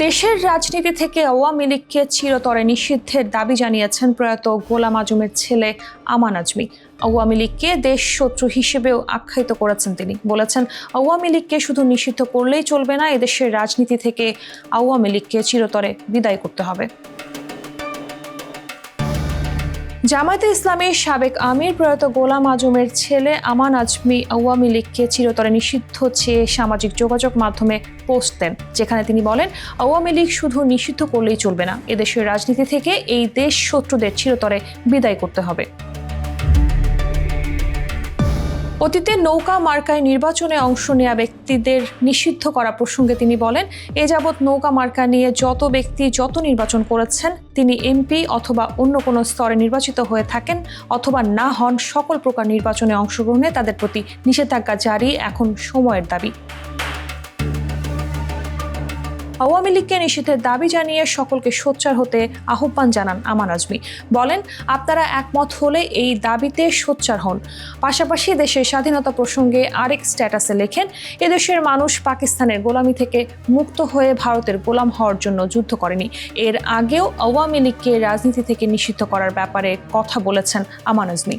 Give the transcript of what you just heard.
দেশের রাজনীতি থেকে আওয়ামী লীগকে চিরতরে নিষিদ্ধের দাবি জানিয়েছেন প্রয়াত গোলাম আজমের ছেলে আমান আজমি। আওয়ামী লীগকে দেশ শত্রু হিসেবেও আখ্যায়িত করেছেন তিনি। বলেছেন, আওয়ামী লীগকে শুধু নিষিদ্ধ করলেই চলবে না, এদেশের রাজনীতি থেকে আওয়ামী লীগকে চিরতরে বিদায় করতে হবে। জামায়াতে ইসলামীর সাবেক আমির প্রয়াত গোলাম আজমের ছেলে আমান আজমি আওয়ামী লীগকে চিরতরে নিষিদ্ধ চেয়ে সামাজিক যোগাযোগ মাধ্যমে পোস্ট দেন, যেখানে তিনি বলেন, আওয়ামী লীগ শুধু নিষিদ্ধ করলেই চলবে না, এদেশের রাজনীতি থেকে এই দেশ শত্রুদের চিরতরে বিদায় করতে হবে। অতীতে নৌকা মার্কায় নির্বাচনে অংশ নেওয়া ব্যক্তিদের নিষিদ্ধ করা প্রসঙ্গে তিনি বলেন, এ যাবৎ নৌকা মার্কা নিয়ে যত ব্যক্তি যত নির্বাচন করেছেন, তিনি এমপি অথবা অন্য কোনো স্তরে নির্বাচিত হয়ে থাকেন অথবা না হন, সকল প্রকার নির্বাচনে অংশগ্রহণে তাদের প্রতি নিষেধাজ্ঞা জারি এখন সময়ের দাবি। আওয়ামী লীগকে নিষিদ্ধের দাবি জানিয়ে সকলকে সোচ্চার হতে আহ্বান জানান আমান আজমি। বলেন, আপনারা একমত হলে এই দাবিতে সোচ্চার হন। পাশাপাশি দেশের স্বাধীনতা প্রসঙ্গে আরেক স্ট্যাটাসে লেখেন, এদেশের মানুষ পাকিস্তানের গোলামি থেকে মুক্ত হয়ে ভারতের গোলাম হওয়ার জন্য যুদ্ধ করেনি। এর আগেও আওয়ামী লীগকে রাজনীতি থেকে নিষিদ্ধ করার ব্যাপারে কথা বলেছেন আমান আজমি।